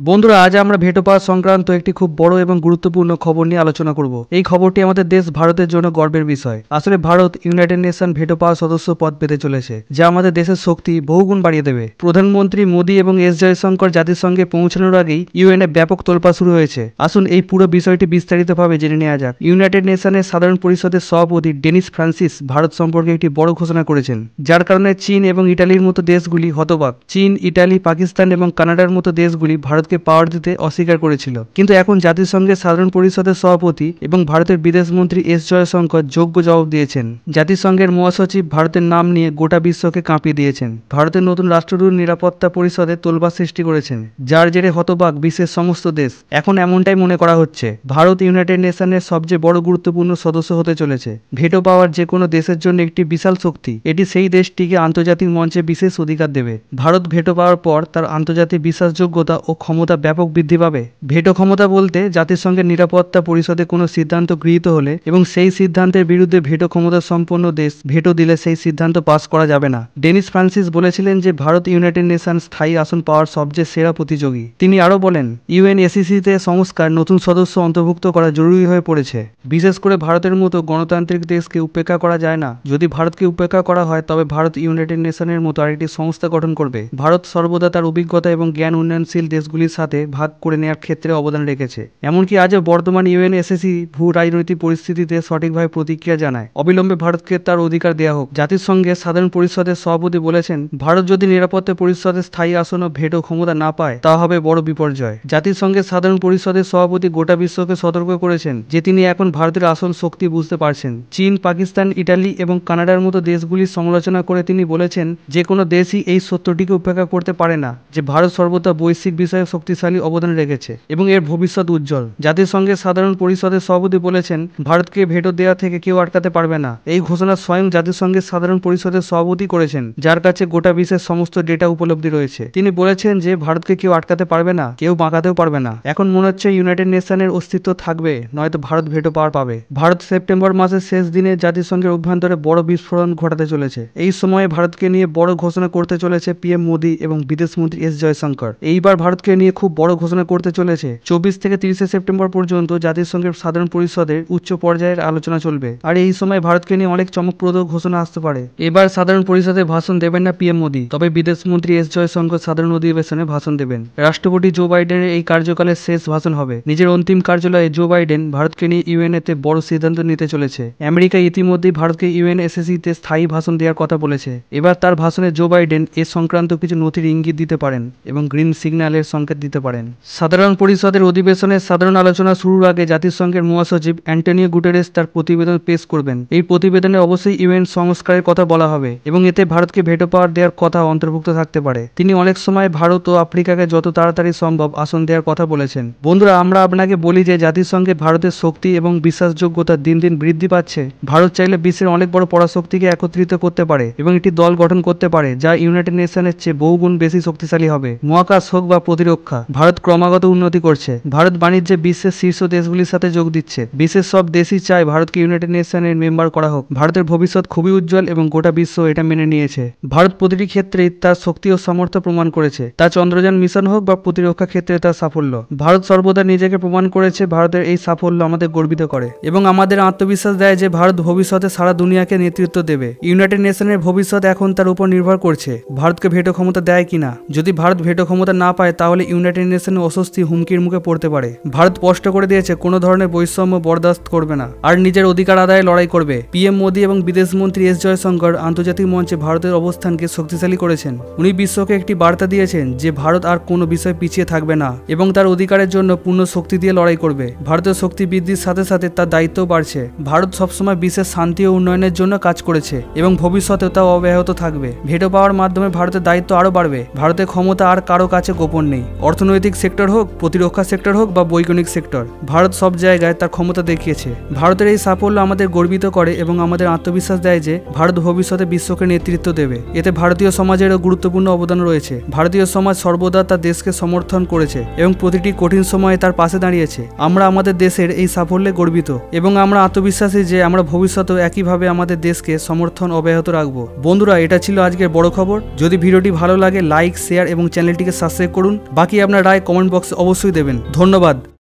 বন্ধুরা, আজ আমরা ভেটো পাওয়া সংক্রান্ত একটি খুব বড় এবং গুরুত্বপূর্ণ খবর নিয়ে আলোচনা করব। এই খবরটি আমাদের দেশ ভারতের জন্য গর্বের বিষয়। আসলে ভারত ইউনাইটেড নেশন ভেটো পাওয়া সদস্য পদ পেতে চলেছে, যা আমাদের দেশের শক্তি বহুগুণ বাড়িয়ে দেবে। প্রধানমন্ত্রী মোদী এবং এস জয়শঙ্কর জাতিসংঘে পৌঁছানোর আগেই ইউএনএ ব্যাপক তোলপাড় শুরু হয়েছে। আসুন এই পুরো বিষয়টি বিস্তারিতভাবে জেনে নেওয়া যাক। ইউনাইটেড নেশনের সাধারণ পরিষদের সভাপতি ডেনিস ফ্রান্সিস ভারত সম্পর্কে একটি বড় ঘোষণা করেছেন, যার কারণে চীন এবং ইটালির মতো দেশগুলি হতবাক। চীন, ইটালি, পাকিস্তান এবং কানাডার মতো দেশগুলি ভারতকে পাওয়ার দিতে অস্বীকার করেছিল, কিন্তু এখন জাতিসংঘের সাধারণ পরিষদের সভাপতি এবং ভারতের বিদেশ মন্ত্রী এস জয়শঙ্কর যোগ্য জবাব দিয়েছেন। জাতিসংঘের মহাসচিব ভারতের নাম নিয়ে গোটা বিশ্বকে কাঁপিয়ে দিয়েছেন। ভারতের নতুন রাষ্ট্রদূত নিরাপত্তা পরিষদে তোলপাড় সৃষ্টি করেছেন, যার জেরে হতবাক বিশ্বের সমস্ত দেশ। এখন এমনটাই মনে করা হচ্ছে ভারত ইউনাইটেড নেশনের সবচেয়ে বড় গুরুত্বপূর্ণ সদস্য হতে চলেছে। ভেটো পাওয়ার যে কোনো দেশের জন্য একটি বিশাল শক্তি। এটি সেই দেশটিকে আন্তর্জাতিক মঞ্চে বিশেষ অধিকার দেবে। ভারত ভেটো পাওয়ার পর তার আন্তর্জাতিক বিশ্বাসযোগ্যতা ও ক্ষমতা ব্যাপক বৃদ্ধি পাবে। ভেটো ক্ষমতা বলতে জাতিসংঘের নিরাপত্তা পরিষদে কোনো সিদ্ধান্ত গৃহীত হলে এবং সেই সিদ্ধান্তের বিরুদ্ধে ভেটো ক্ষমতা সম্পন্ন দেশ ভেটো দিলে সেই সিদ্ধান্ত পাস করা যাবে না। ডেনিস ফ্রান্সিস বলেছিলেন যে ভারত ইউনাইটেড নেশন স্থায়ী আসন পাওয়ার সবচেয়ে সেরা প্রতিযোগী। তিনি আরও বলেন, ইউএনএসসিতে সংস্কার নতুন সদস্য অন্তর্ভুক্ত করা জরুরি হয়ে পড়েছে। বিশেষ করে ভারতের মতো গণতান্ত্রিক দেশকে উপেক্ষা করা যায় না। যদি ভারতকে উপেক্ষা করা হয় তবে ভারত ইউনাইটেড নেশনের মতো আরেকটি সংস্থা গঠন করবে। ভারত সর্বদা তার অভিজ্ঞতা এবং জ্ঞান উন্নয়নশীল দেশগুলির সাথে ভাগ করে নেওয়ার ক্ষেত্রে অবদান রেখেছে। এমনকি আজও বর্তমান ইউএনএসসি ভূ রাজনৈতিক পরিস্থিতিতে সঠিকভাবে প্রতিক্রিয়া জানায়। অবিলম্বে ভারতকে তার অধিকার দেওয়া হোক। জাতিসংঘের সাধারণ পরিষদের সভাপতি বলেছেন, ভারত যদি নিরাপত্তা পরিষদের স্থায়ী আসন ও ভেটো ক্ষমতা না পায় তা হবে বড় বিপর্যয়। জাতিসংঘের সাধারণ পরিষদের সভাপতি গোটা বিশ্বকে সতর্ক করেছেন যে তিনি এখন ভারতের আসল শক্তি বুঝতে পারছেন। চীন, পাকিস্তান, ইটালি এবং কানাডার মতো দেশগুলির সমালোচনা করে তিনি বলেছেন, যে কোনো দেশই এই সত্যটিকে উপেক্ষা করতে পারে না যে ভারত সর্বদা বৈশ্বিক বিষয়ে শক্তিশালী অবদান রেখেছে এবং এর ভবিষ্যৎ উজ্জ্বল। জাতিসংঘের সাধারণ পরিষদের সভাপতি বলেছেন, ভারতকে ভেটো দেওয়া থেকে কেউ আটকাতে পারবে না। এই ঘোষণা স্বয়ং জাতিসংঘের সাধারণ পরিষদের সভাপতি করেছেন, যার কাছে গোটা বিশ্বের সমস্ত ডেটা উপলব্ধি রয়েছে। তিনি বলেছেন যে ভারতকে কেউ আটকাতে পারবে না, কেউ বাঁকাতেও পারবে না। এখন মনে হচ্ছে ইউনাইটেড নেশনের অস্তিত্ব থাকবে, নয়তো ভারত ভেটো পাওয়ার পাবে। ভারত সেপ্টেম্বর মাসের শেষ দিনে জাতিসংঘের অভ্যন্তরে বড় বিস্ফোরণ ঘটাতে চলেছে। এই সময়ে ভারতকে নিয়ে বড় ঘোষণা করতে চলেছে পিএম মোদী এবং বিদেশ মন্ত্রী এস জয়শঙ্কর। এইবার ভারতকে নিয়ে খুব বড় ঘোষণা করতে চলেছে। 24 থেকে 30 সেপ্টেম্বর পর্যন্ত জাতিসংঘের সাধারণ পরিষদের উচ্চ পর্যায়ের আলোচনা চলবে, আর এই সময় ভারতকে নিয়ে অনেক চমকপ্রদ ঘোষণা আসতে পারে। এবার সাধারণ পরিষদে ভাষণ দেবেন না পিএম মোদী, তবে বিদেশ মন্ত্রী এস জয়শঙ্কর সাধারণ অধিবেশনে ভাষণ দেবেন। রাষ্ট্রপতি জো বাইডেনের এই কার্যকালের শেষ ভাষণ হবে। নিজের অন্তিম কার্যালয়ে জো বাইডেন ভারতকে নিয়ে ইউএনএতে বড় সিদ্ধান্ত নিতে চলেছে। আমেরিকা ইতিমধ্যেই ভারতকে ইউএনএসসিতে স্থায়ী ভাষণ দেওয়ার কথা বলেছে। এবার তার ভাষণে জো বাইডেন এ সংক্রান্ত কিছু নথির ইঙ্গিত দিতে পারেন এবং গ্রিন সিগন্যালের সংকেত দিতে পারেন। সাধারণ পরিষদের অধিবেশনের সাধারণ আলোচনা শুরুর আগে জাতিসংঘের মহাসচিব অ্যান্টোনিও গুটেরেস তার প্রতিবেদন পেশ করবেন। এই প্রতিবেদনে অবশ্যই ইউএন সংস্কারের কথা বলা হবে এবং এতে ভারতকে ভেটো পাওয়ার দেওয়ার কথা অন্তর্ভুক্ত থাকতে পারে। তিনি অনেক সময় ভারত ও আফ্রিকাকে যত তাড়াতাড়ি সম্ভব আসন দেওয়ার কথা বলেছেন। বন্ধুরা, আমরা আপনাকে বলি যে জাতিসংঘে ভারতের শক্তি এবং বিশ্বাসযোগ্যতা দিন দিন বৃদ্ধি পাচ্ছে। ভারত চাইলে বিশ্বের অনেক বড় পরাশক্তিকে একত্রিত করতে পারে এবং একটি দল গঠন করতে পারে যা ইউনাইটেড নেশনের চেয়ে বহুগুণ বেশি শক্তিশালী হবে। মহাকাশ হোক বা প্রতিরক্ষা, ভারত ক্রমাগত উন্নতি করছে। ভারত বাণিজ্যে বিশ্বের শীর্ষ দেশগুলির সাথে যোগ দিচ্ছে। বিশ্বের সব দেশই চায় ভারতকে ইউনাইটেড নেশনের মেম্বার করা হোক। ভারতের ভবিষ্যৎ খুবই উজ্জ্বল এবং গোটা বিশ্ব এটা মেনে নিয়েছে। ভারত প্রতিটি ক্ষেত্রেই তার শক্তি ও সামর্থ্য প্রমাণ করেছে, তা চন্দ্রযান মিশন হোক বা প্রতিরক্ষা ক্ষেত্রে তার সাফল্য। ভারত সর্বদা নিজেকে প্রমাণ করেছে। ভারতের এই সাফল্য আমাদের গর্বিত করে এবং আমাদের আত্মবিশ্বাস দেয় যে ভারত ভবিষ্যতে সারা দুনিয়াকে নেতৃত্ব দেবে। ইউনাইটেড নেশনের ভবিষ্যৎ এখন তার উপর নির্ভর করছে ভারতকে ভেটো ক্ষমতা দেয় কিনা। যদি ভারত ভেটো ক্ষমতা না পায় তাহলে ইউনাইটেড নেশনের অস্বস্তি হুমকির মুখে পড়তে পারে। ভারত স্পষ্ট করে দিয়েছে কোনো ধরনের বৈষম্য বরদাস্ত করবে না আর নিজের অধিকার আদায়ে লড়াই করবে। পিএম মোদী এবং বিদেশ মন্ত্রী এস জয়শঙ্কর আন্তর্জাতিক মঞ্চে ভারতের অবস্থানকে শক্তিশালী করেছেন। উনি বিশ্বকে একটি বার্তা দিয়েছেন যে ভারত আর কোনো বিষয় পিছিয়ে থাকবে না এবং তার অধিকারের জন্য পূর্ণ শক্তি দিয়ে লড়াই করবে। ভারতের শক্তি বৃদ্ধির সাথে সাথে তার দায়িত্বও বাড়ছে। ভারত সবসময় বিশ্বের শান্তি ও উন্নয়নের জন্য কাজ করেছে এবং ভবিষ্যতেও তা অব্যাহত থাকবে। ভেটো পাওয়ার মাধ্যমে ভারতের দায়িত্ব আরও বাড়বে। ভারতের ক্ষমতা আর কারো কাছে গোপন নেই। অর্থনৈতিক সেক্টর হোক, প্রতিরক্ষা সেক্টর হোক বা বৈজ্ঞানিক সেক্টর, ভারত সব জায়গায় তার ক্ষমতা দেখিয়েছে। ভারতের এই সাফল্য আমাদের গর্বিত করে এবং আমাদের আত্মবিশ্বাস দেয় যে ভারত ভবিষ্যতে বিশ্বকে নেতৃত্ব দেবে। এতে ভারতীয় সমাজেরও গুরুত্বপূর্ণ অবদান রয়েছে। ভারতীয় সমাজ সর্বদা তার দেশকে সমর্থন করেছে এবং প্রতিটি কঠিন সময়ে তার পাশে দাঁড়িয়েছে। আমরা আমাদের দেশের এই সাফল্যে গর্বিত এবং আমরা আত্মবিশ্বাসী যে আমরা ভবিষ্যতেও একইভাবে আমাদের দেশকে সমর্থন অব্যাহত রাখবো। বন্ধুরা, এটা ছিল আজকের বড় খবর। যদি ভিডিওটি ভালো লাগে লাইক, শেয়ার এবং চ্যানেলটিকে সাবস্ক্রাইব করুন। বাকি বাকি আপনার রায় কমেন্ট বক্সে অবশ্যই দেবেন। ধন্যবাদ।